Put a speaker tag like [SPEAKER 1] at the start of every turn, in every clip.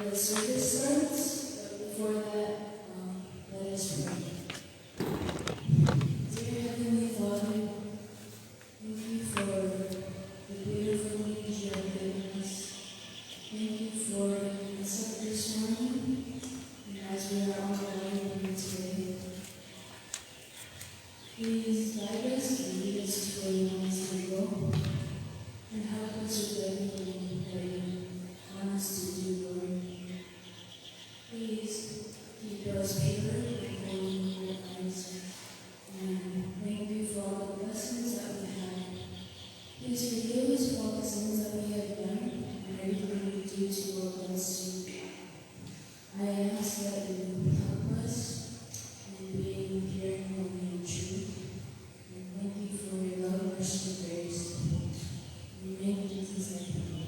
[SPEAKER 1] the service starts, but before that, let us pray. Dear Heavenly Father, thank you for the beautiful news you have given us. Thank you for waking us up this morning, and as we are on our way home today, please guide us and lead us to where you want us to go, and help us with everything that you want us to do, Lord. Please keep us pure and holy in your eyes, and thank you for all the blessings that we have. Please forgive us for all the sins that we have done and everything we do toward us. I ask that you help us in being pure and holy and true. And thank you for your love, mercy, and grace. In the name of Jesus, I pray.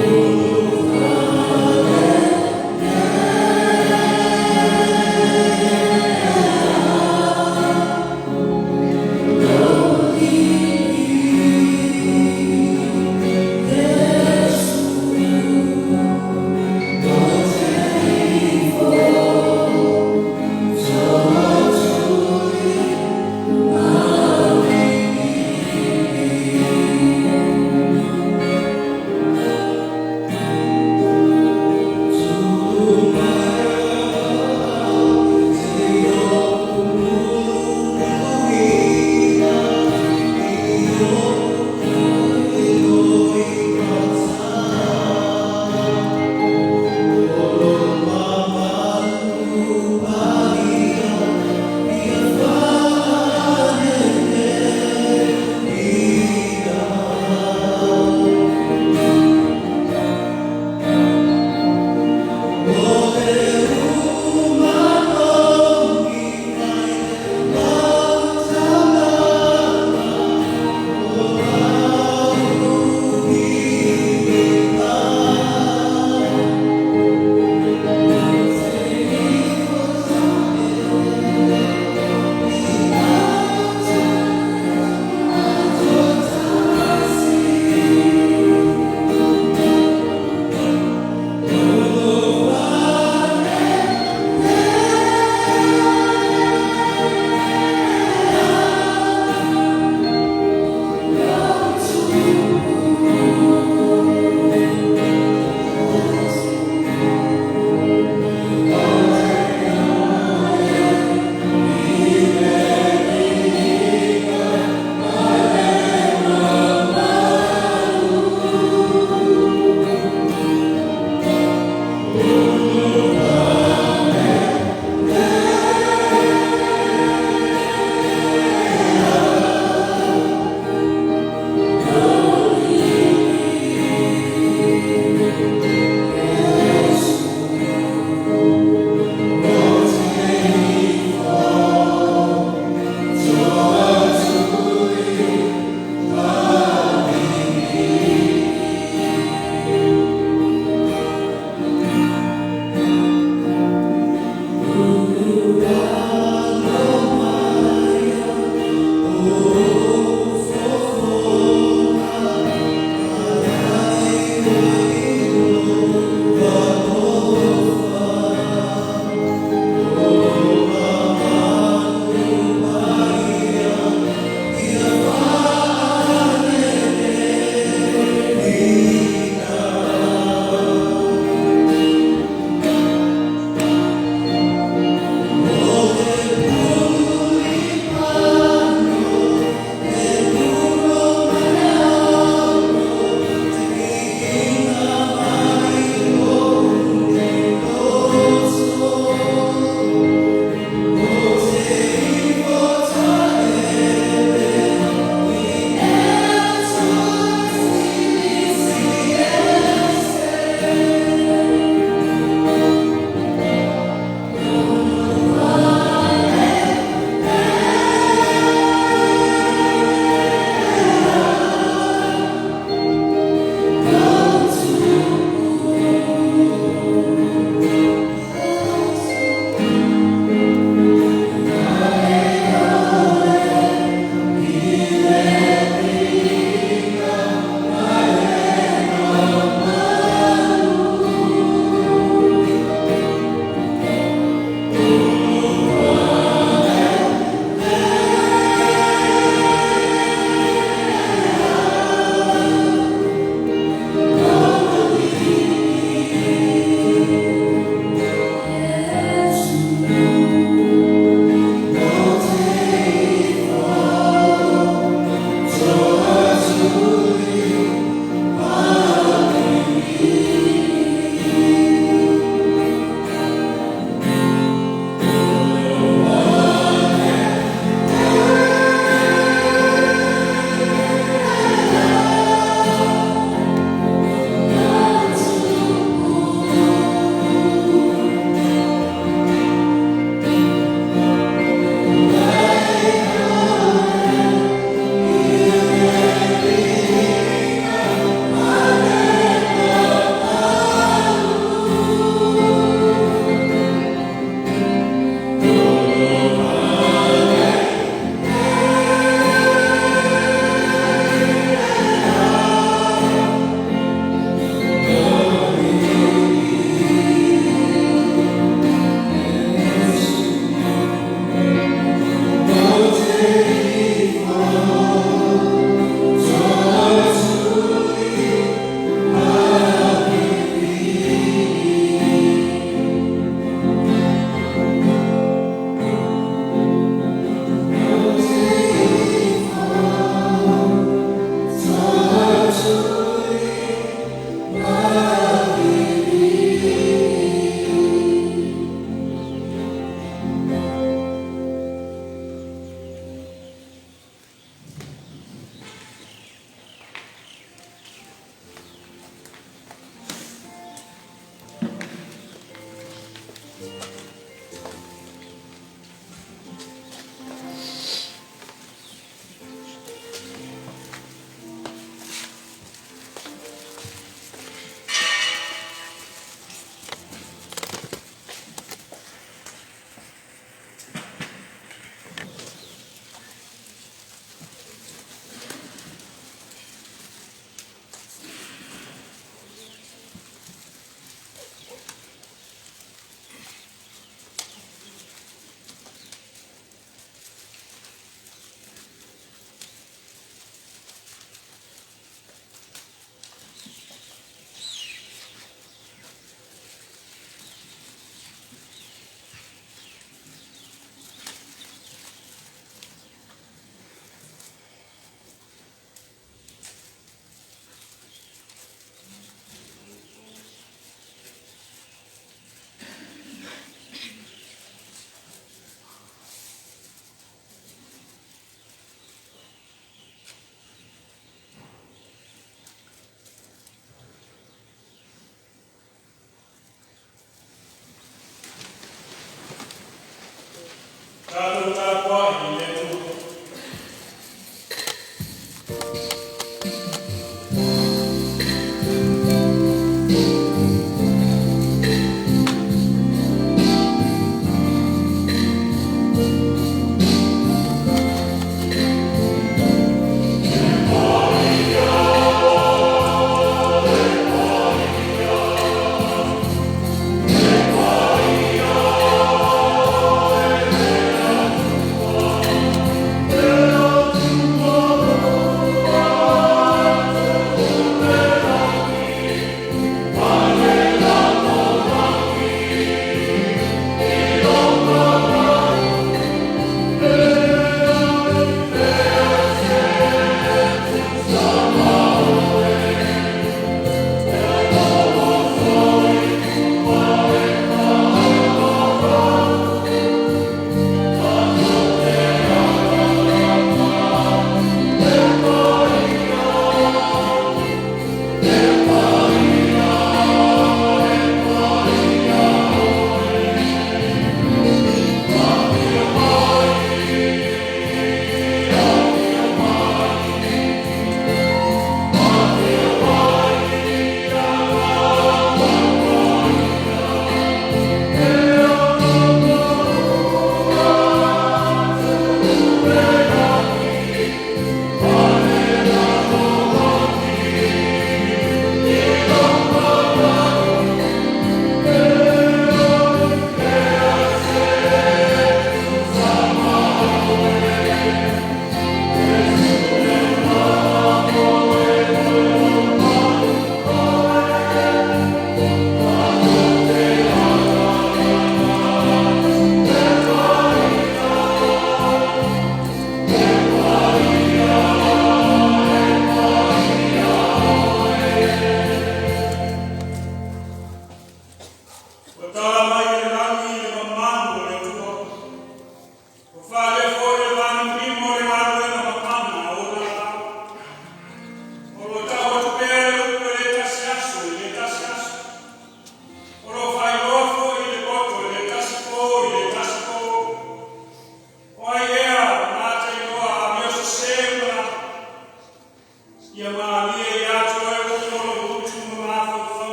[SPEAKER 1] Amen.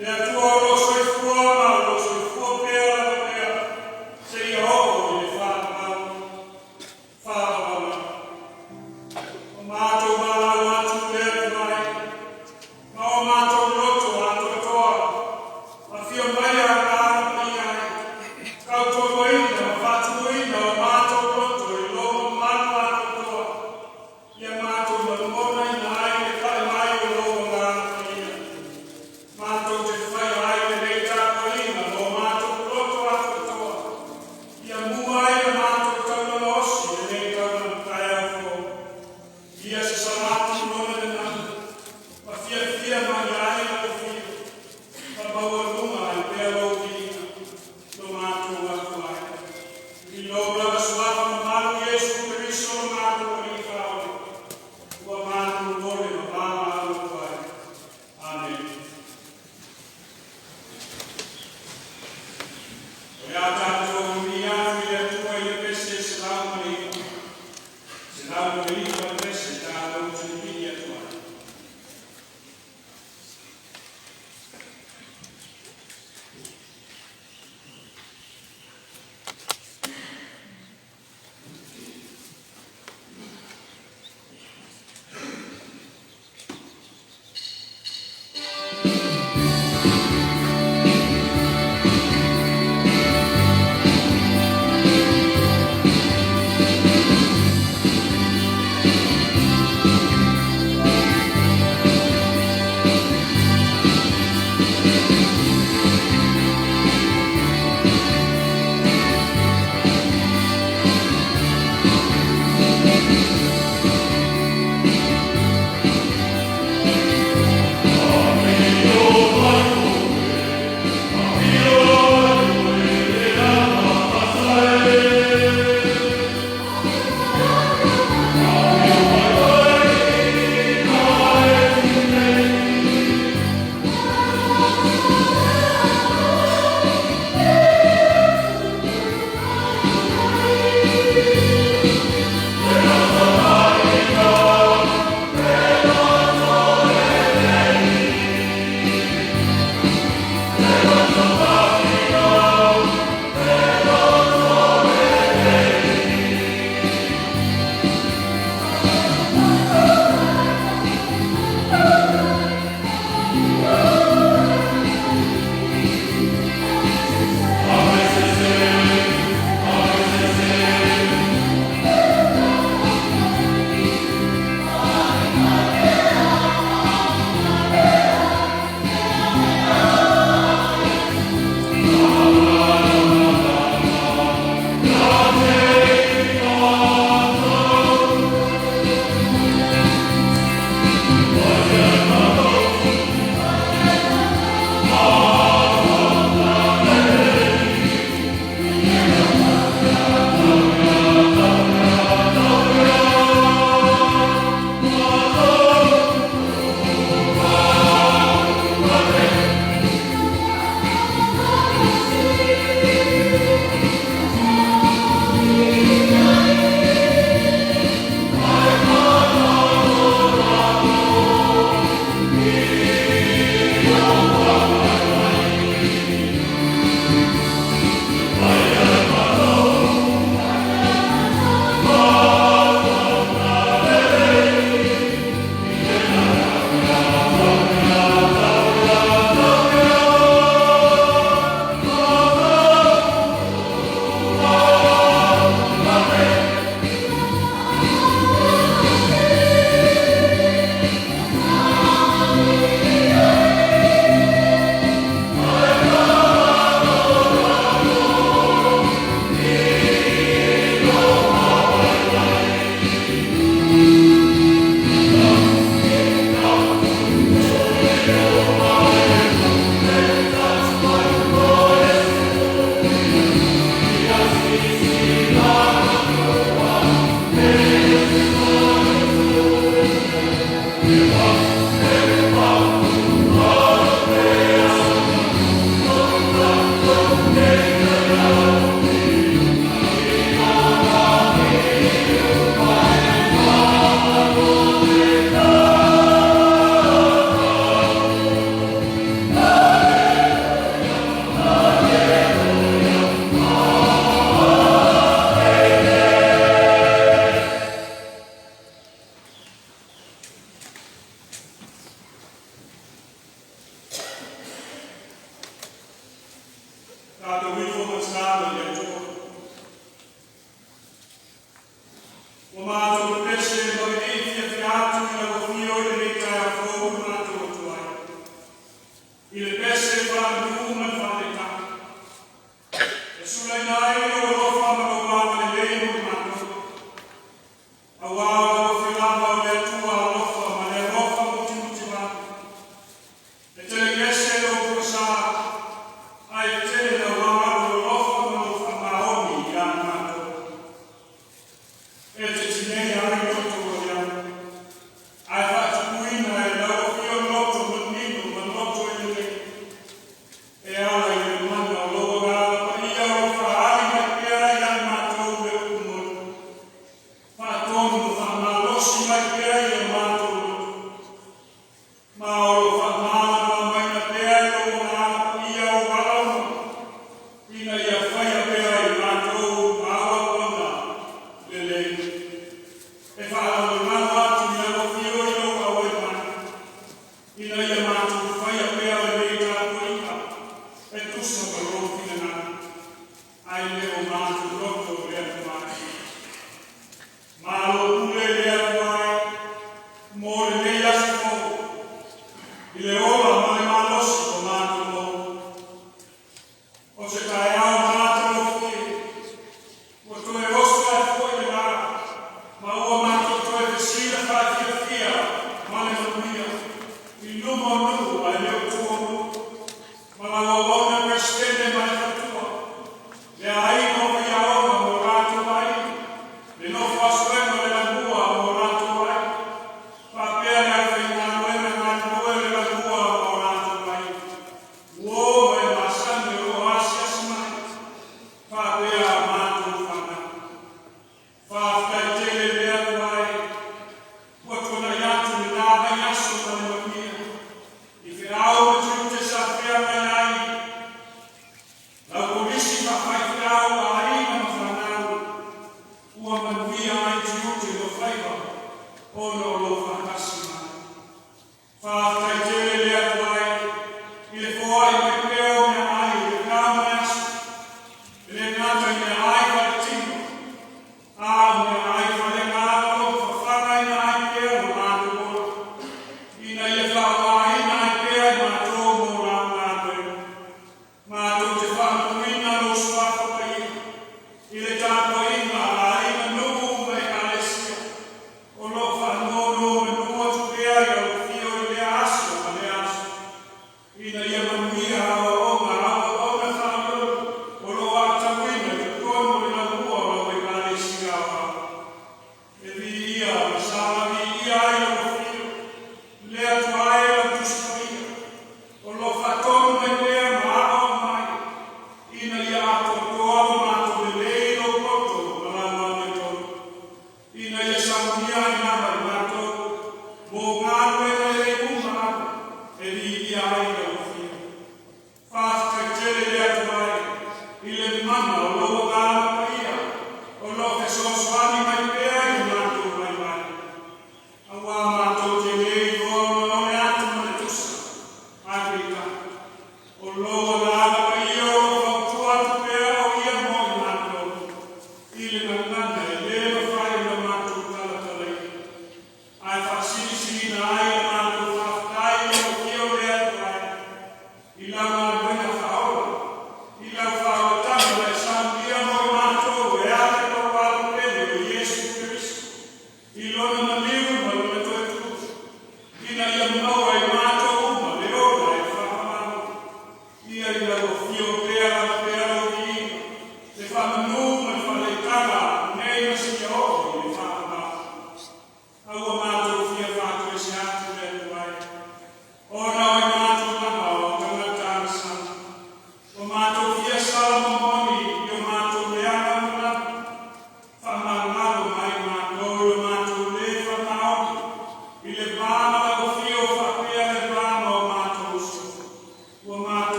[SPEAKER 2] Amen.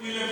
[SPEAKER 2] Ile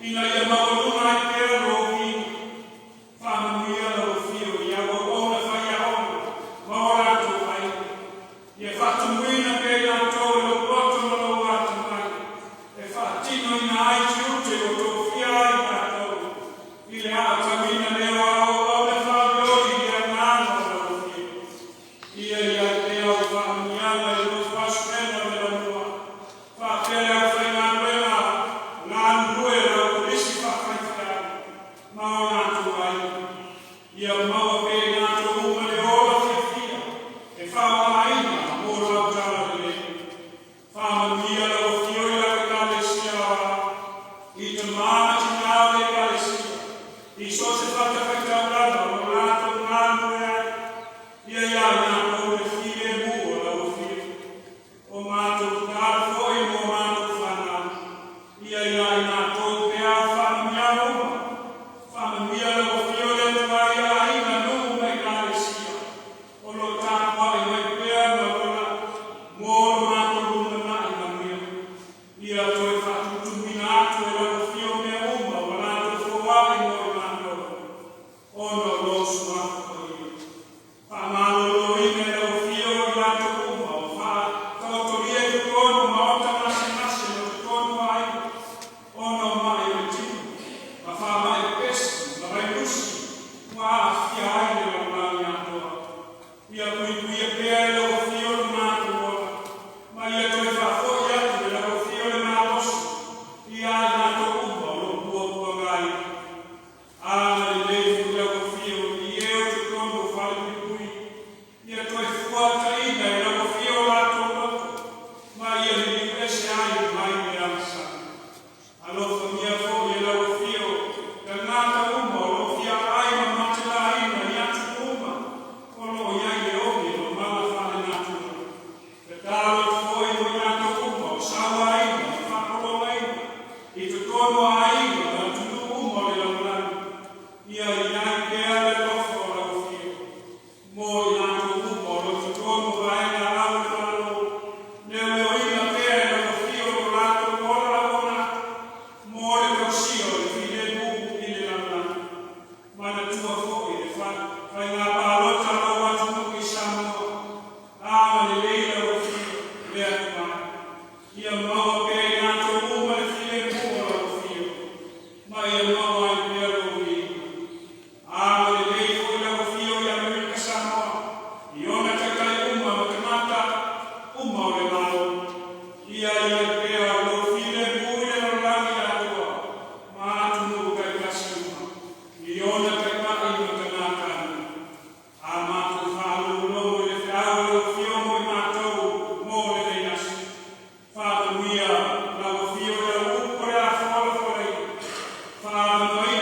[SPEAKER 2] Ina ia maoluna I pēra rohi, whamanuia la rofio, ia waona whai aona, maora atu whai. Ia whatumuina pēra tau e lo roto no lo atu mai. E whatino ina ai ki ute o tō whia ai tātou. I le aa tamina leo au au le whabiori ia ngāno la rofio. Ia pēra o whamanuianga e lo whasupena me la mua. Whapēra o whai ngā ruenga, ngā nue la o risi whawhaiwhia. Maora atu ai. Ia maua pē ngā tō uma le ola whiawhia. E whawahaina mō rau tala le. Whamanuia la o whioi la kalesia. I te mana ki ngā le kalesia. I so te whakawhakaurana o ngā tō ngā nue ai. Ia ngā tō le whie mua la o whio. O mātou kāra whoi mō mātou whanau. Ia ngā tō pēa whanamia oma. Whanamia la o whio le tuai a ina nuku mai kāresia. O lo tāpua I mai pēa na ola. Mōro mātou rumana I mamia. Ia toi whatutumina atu e la o whio mea oma. O nātou whawai mō I mātou. Ono losu atu o ia. Whamalo ina e la o whio I nātou oma. O whakautoria te kono maota nasi no te kono ai. Ono mai o tino. Ma whamai pesi, ma mai musi. Mua whia ai le la unani atoa. Ia pui pēa e la o whio le mātou ola. Ma ia toi whawhoi atu e la o whio le mālosu. Ia ai nātou uma o lo pua ngai. Ana le leifu le o whio I eo te kono whale pui. Ia toi whuataina e la o whio lātou loko. Ma ia le pese ai mai me amsa. Alofa mia fōi e la o whio. Ka ngāta uma o lo whia ai ma matila ina I atu uma. O lo iai e omi o mala whane nātua. Ka tālo fōi o ngāta uma o sawa ina, whakolo ina. I te tono a ina, na tunu uma o le launani. Ia iai pēa le lofa o la o whio. Mō I ngāta uma o lo te tono vaenga au le whalo. Leo leo ina pēa e la o whio o lātou ora la ona. Mō le kausio le while bubu I le launani. Mana tua fōi e whai ngā pālota lau atu nuku I Samoa. Āma le leila o whio, le atu mai. Ia maua pēa I ngātou uma le while mua la o whio. Ma ia maua ai pēa lo whio. Āma le leila o la o whio I Amerika Samoa. I ona te kai uma ma te mata, uma o le malo. Ia pēa lo while mua le rangi atua. Ma atu nuku kai kasi uma. I ona te kai ma te mata. A mātou whālolo e le whiau le o whio mo I mātou mō le reinasi. Whāmanuia la o whio le o upore a whora whorei. Whāmanuia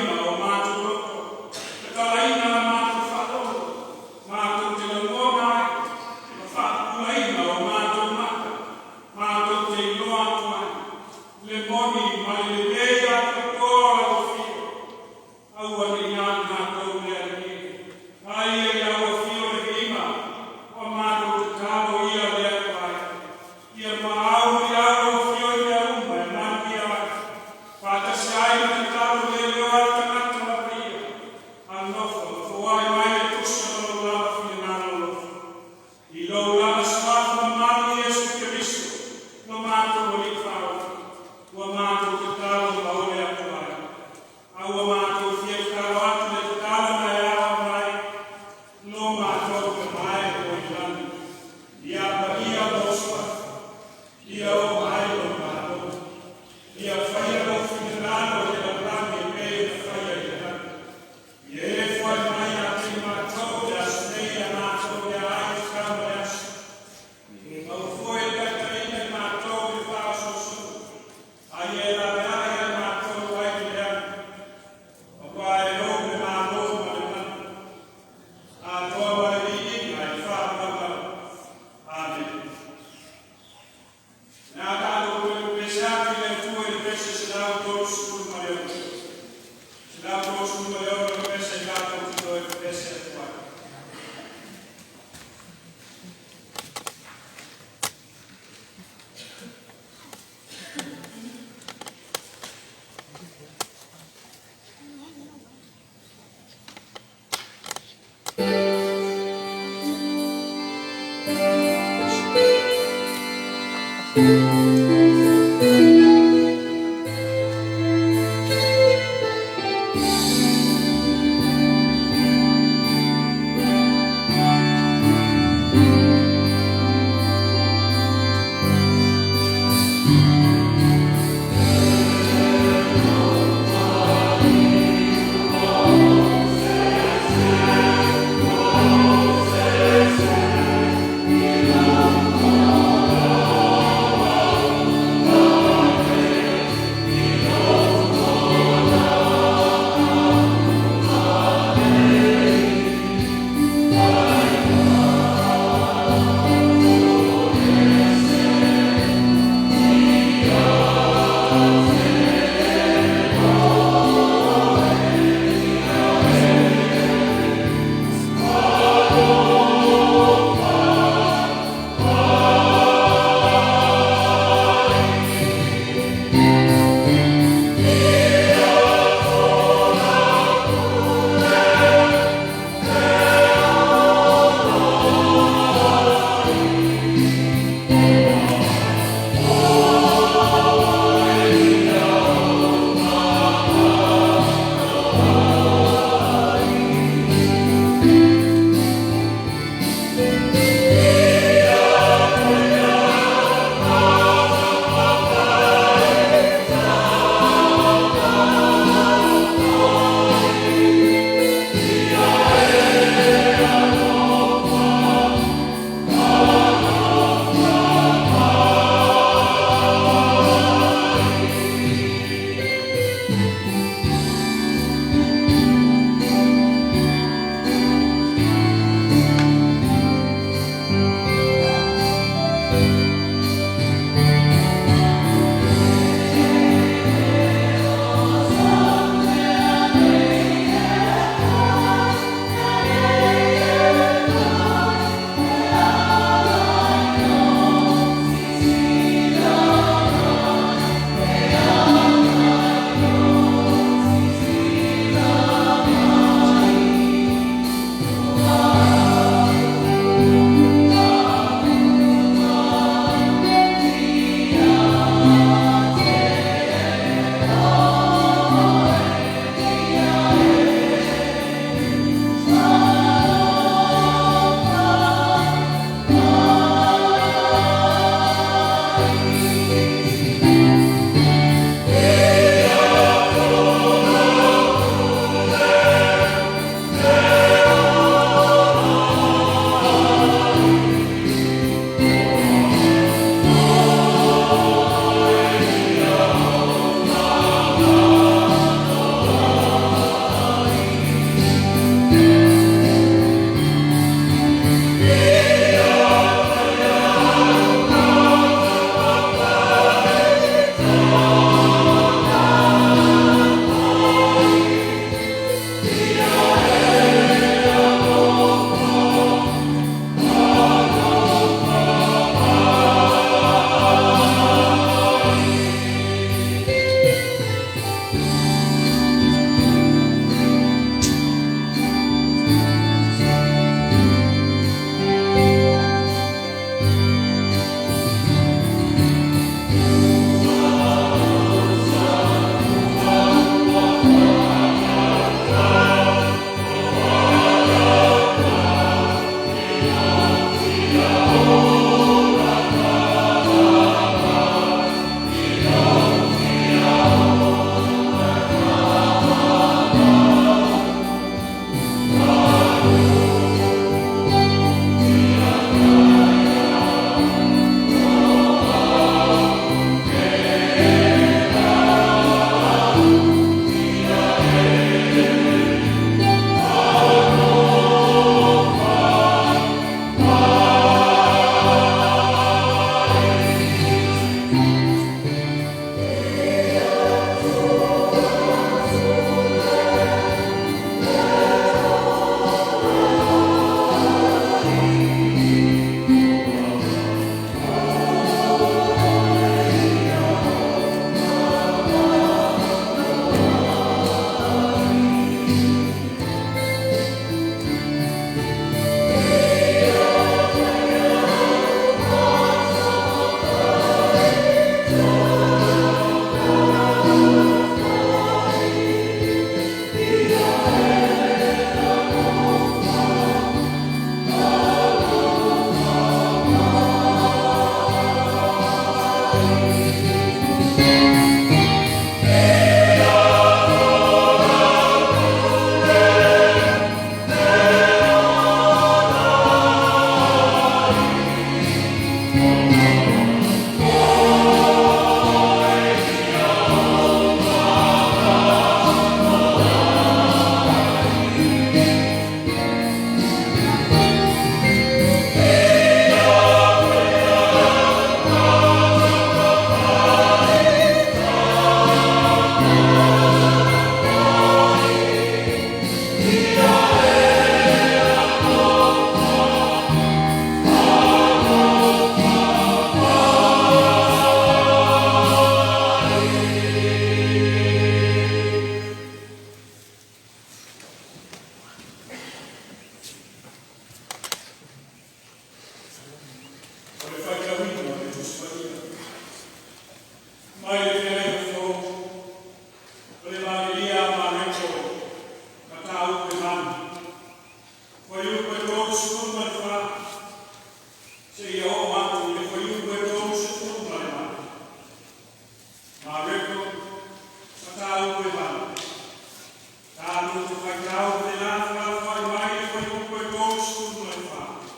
[SPEAKER 2] to fight out the last my mind for you for those who my father.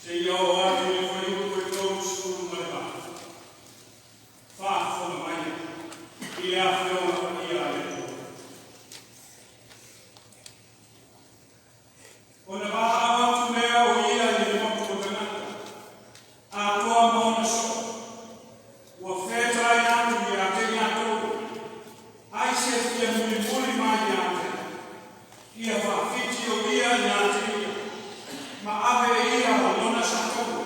[SPEAKER 2] Say your heart for you for those who my father. Far from my mind. He has no idea. On the bahawa to leo ia ni moto kanaka. Atoa mona so. Wa feta yangu ya Kenya to. Aisha ya mulimuli maji yake. Ia wafiti ya nyati. Maabe ia wa mona shako.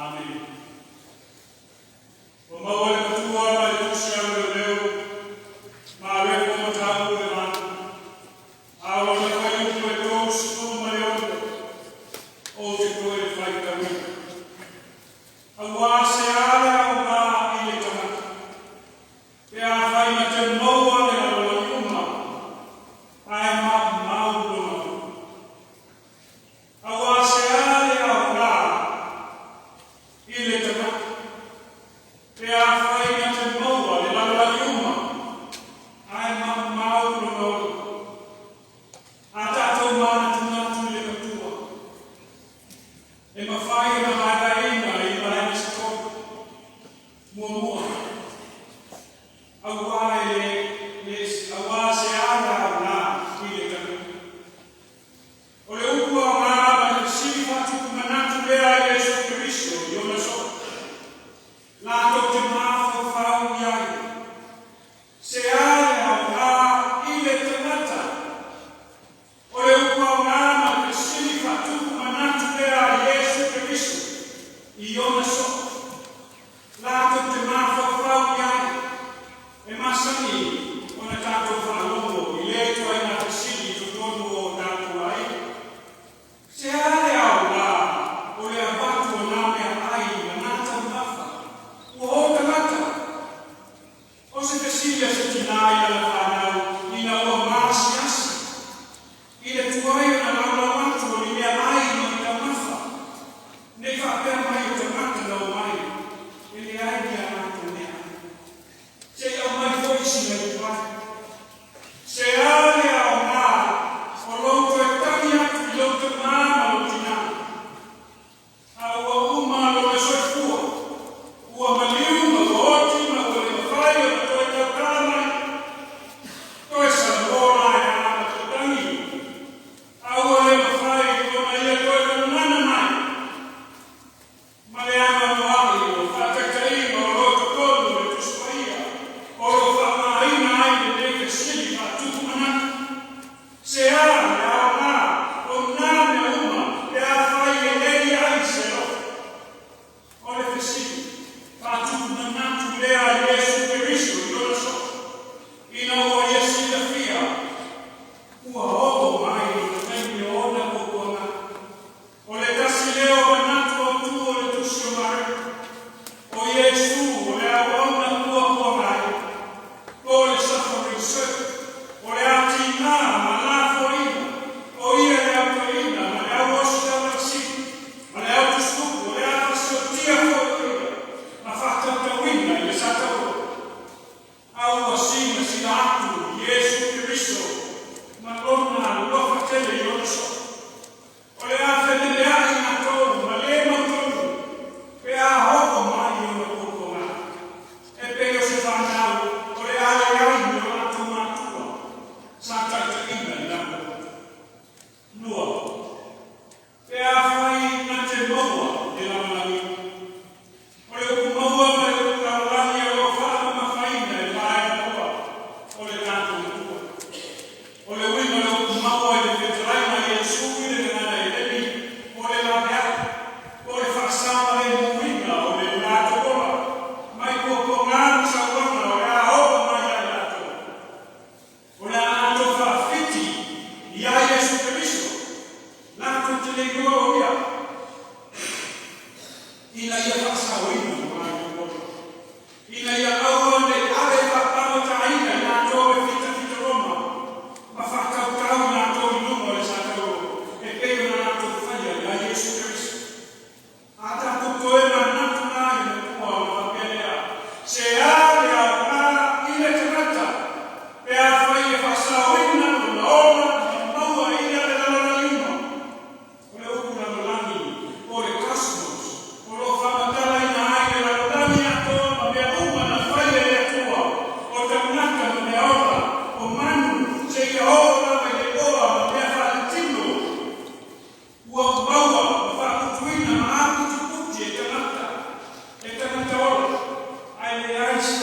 [SPEAKER 2] Amen. Wamawale kutua balitusha leo marefu matamu demana. Awa wakayu kuweto siku mayonde. Ozi kuwe faika wika. Awase ala unga ile tamata. Pea faina temoa le ala yuma. Aima mauduna. Awase ala unga ile tamata. Pea faina temoa le ala yuma. Aima mauduna. Atato mana tunatu le katua. E mafai na hadaina i marani sikoku. Muamua. Awase ana na ile kanu. Ole ukua maaba ni sifa tukumanatu lea Yesu Kristo yonaso. Lato temafo fau yai. Seale au ile temata. Ole ukua maaba ni sifa tukumanatu lea Yesu Kristo yonaso. Lato temafo fau yai. E masani ona tato falongo iletwa ina tisini tutono tatu ai. Se ale aula ole abatu oname ai manata mafa. Uota mata. Ose tesilia se tinai ala fanau ina o masiasi. Ile tuayo na laula watu olimea ai manata mafa. Nefa pia mai utamata na umai. Ile ai ya matumea. Se au mai voice na tua. Se ale au na olongo etania longo mama lotina. Au uma lo mesofua. Ua maliu na oti na ole faio na toita kama. Toisa bola ya matani. Au ole faio kama ile toita nana mai. Maleama no ali, fatakai no roto todo tu spaia. Oro fa aina ai de sili fa tu mana. Se ale au na oname uma e a fai lei ai sero. Ole fesi fa tu mana tu lea Yesu Kristo yo so. Ina o Yesu da fia. Ua obo mai no tempi ona kokona. Ole tasileo manatu o tu ole tu shomai. O Yesu ole awana kua mai. Ole suffering circle. Ole atina malafoina. O ia le apoina, ale awosta wasi. Ale autustuku, ole atasotia foina. Mafaka tawina ile satao. Au wasina sila atu Yesu Kristo. Malona lofa tele yoso. Ole afenele ai na tolu, malema tolu. Pea hoko mai ona koko nga. E peo se whanau, ole ale ai no atu matua. Santa taina inako. Lua. Pea fai na te moa de la malami. Ole uku moa mai uku kaulani a lo whaama mawhaina e lae moa. Ole kato matua. Ole wina le uku moa e le whetaraina Yesu ine le ngana e lemi. Ole la mea. Ole whakasama le muwina ole lato kola. Mai koko ngāru sa wana ole a hopa mai a lato. Ole a lato whawhiti i a Yesu Kristo. Lato te le goa ia. Ina ia whakasawina mai koko. Ina ia aua le ale whakamo taina i lato e fita roma. Ma whakautau lato i nunga le satao. E peo na lato whaia i a Yesu Kristo. Ata tukoe na natu nai na kua o whapelea. Se ale au ngā ile te rata. Pea whai e whasawina o na ola na maua ina le lalana yuma. Ole uku na lolani, ole cosmos. Ole whamatala ina ai le lalani ato ma mea uma na whai e le tua. O te unaka ma mea ola. O manu se ia ola me le oa ma mea whaletino. Ua maua ma whakutuina ma aku tukuti e tanata. E tanata ola. Ai le aisi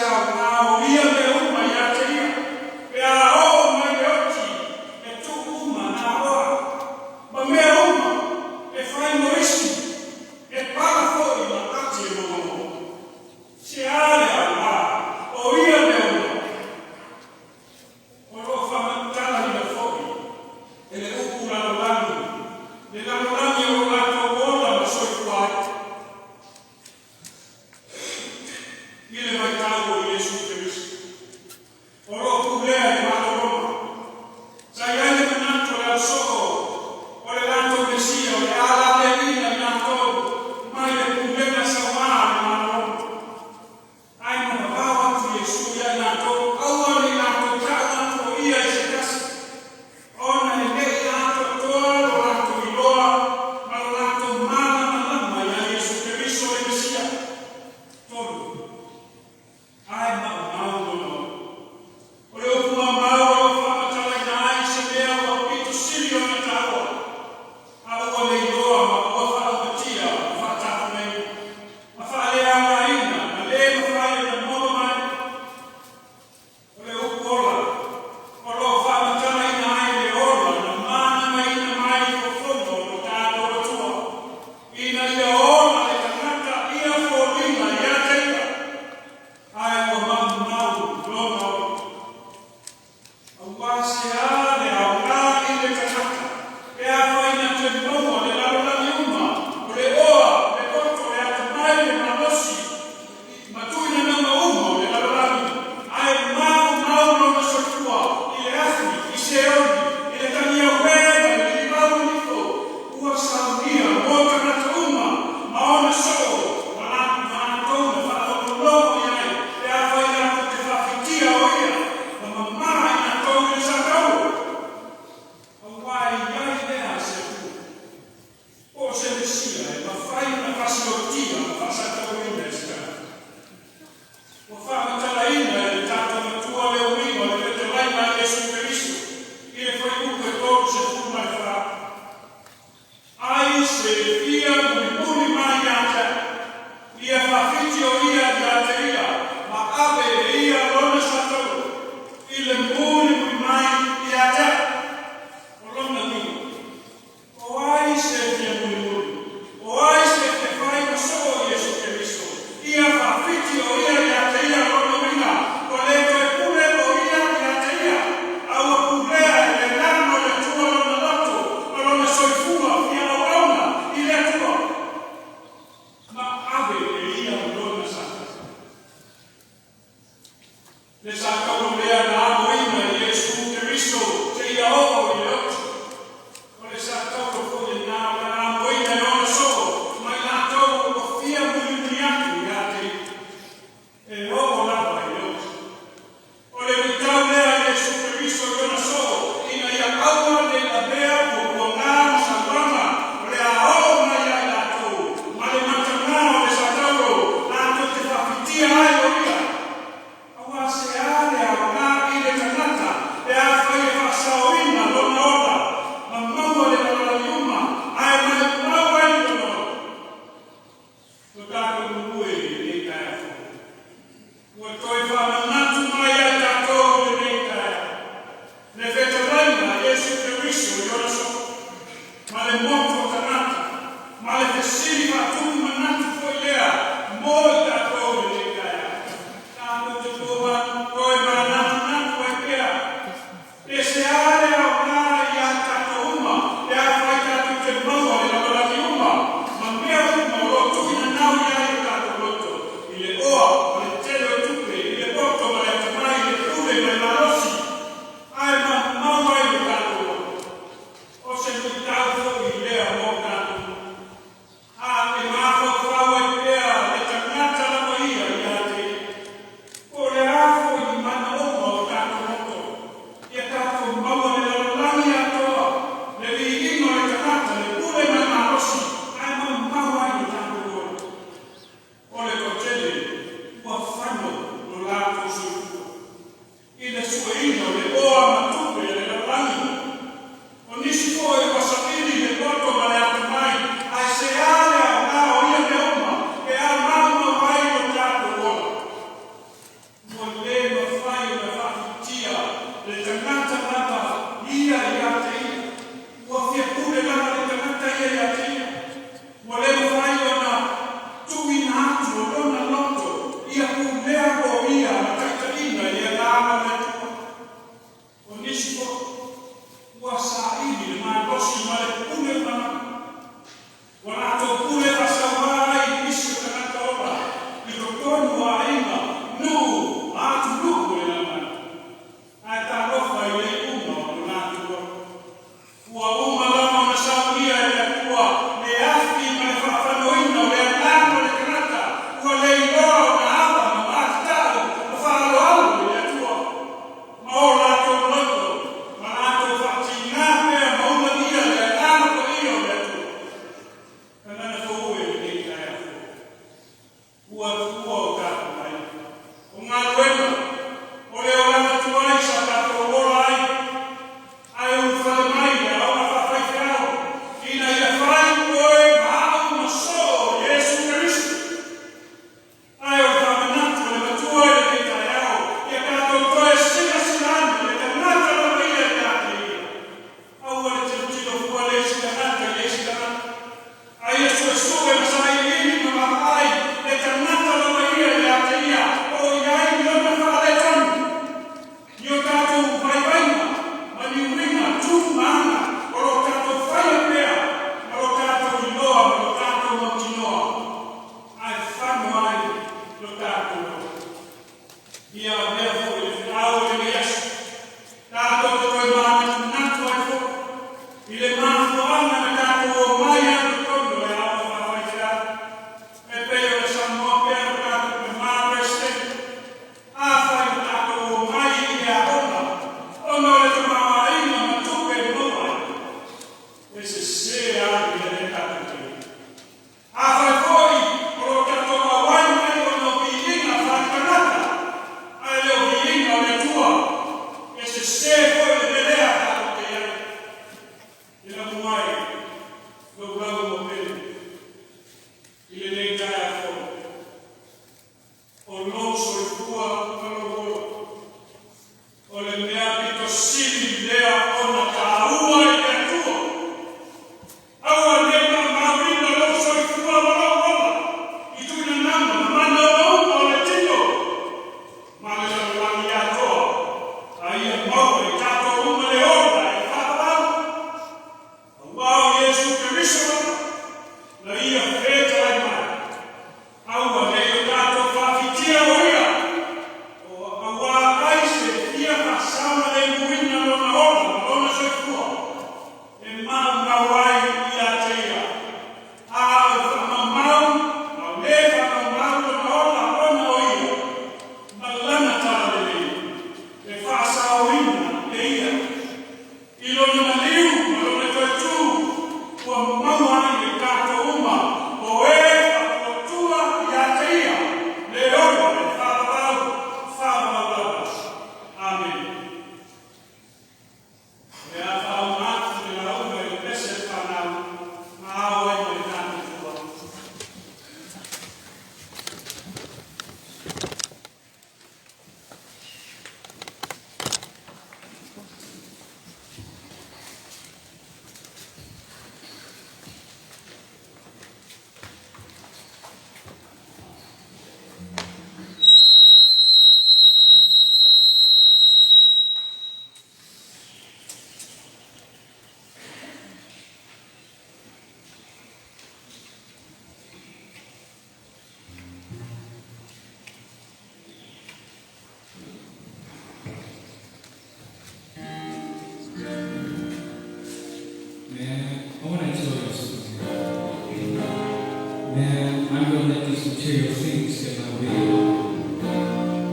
[SPEAKER 3] Man, I'm going to let these material things get my way.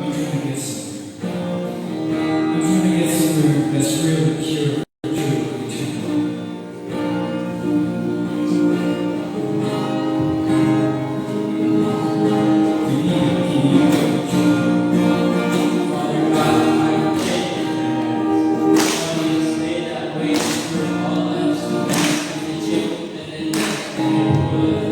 [SPEAKER 3] I'm trying to get somewhere. I'm trying to get somewhere that's really pure, true, eternal. Father God, I pray that you stay that way through all lives, and the children, and the good.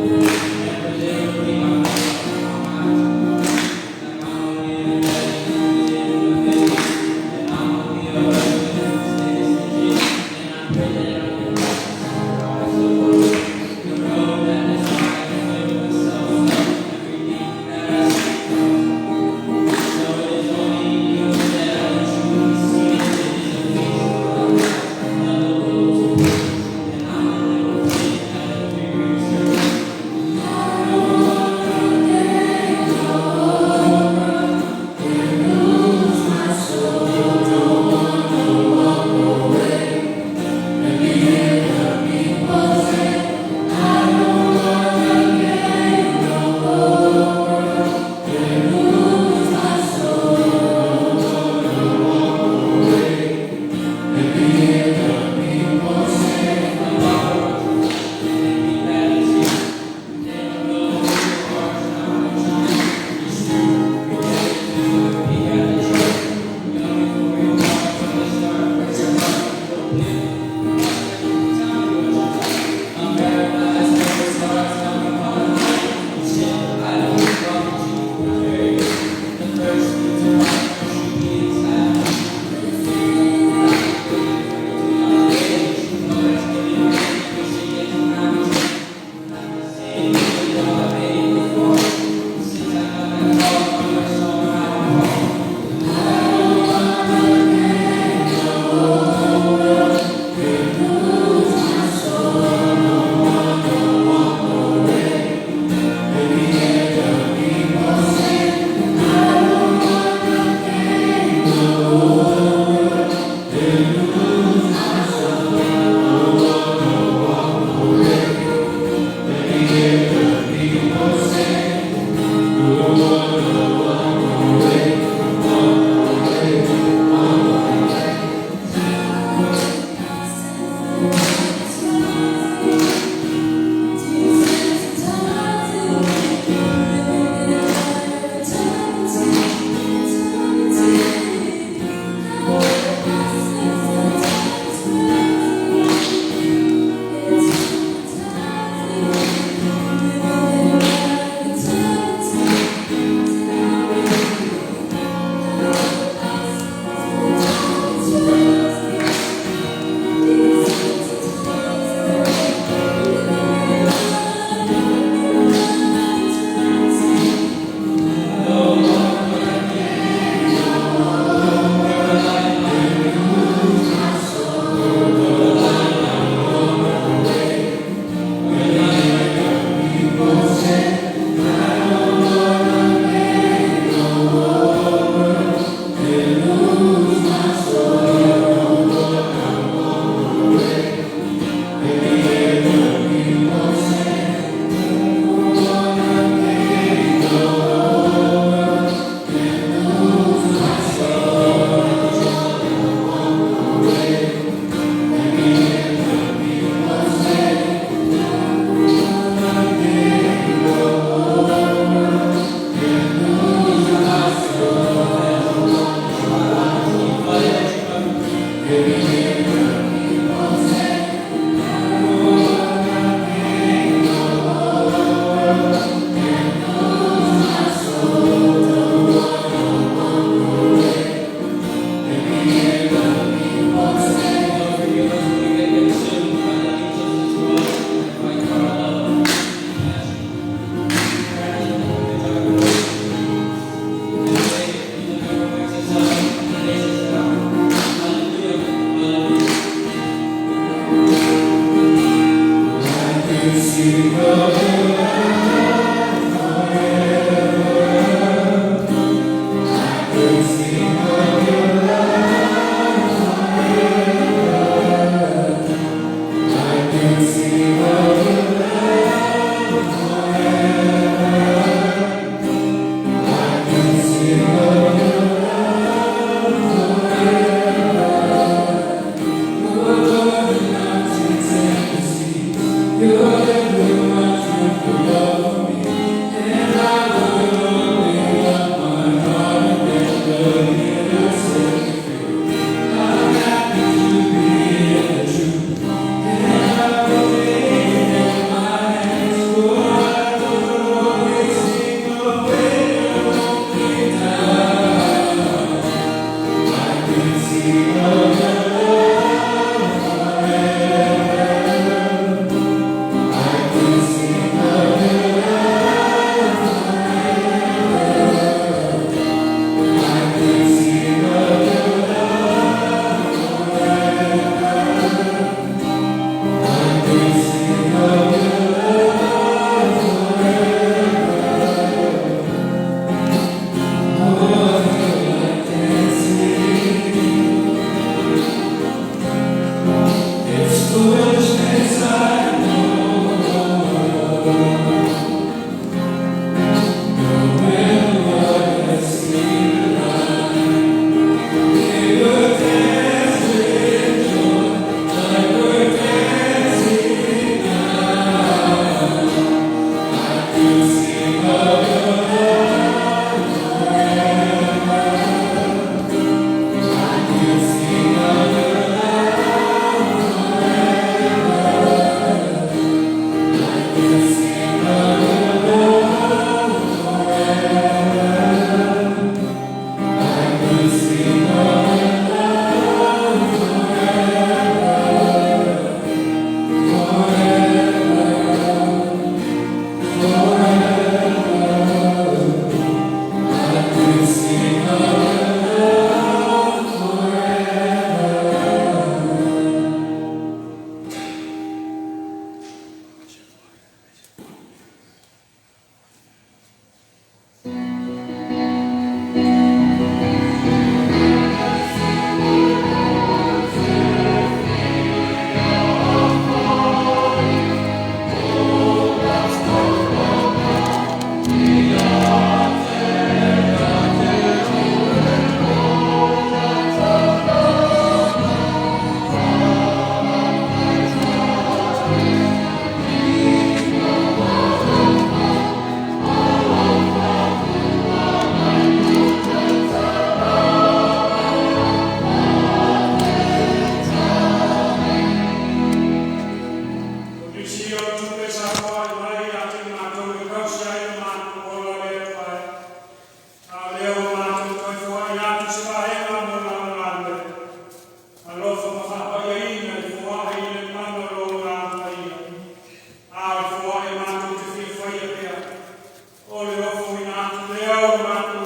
[SPEAKER 2] Selma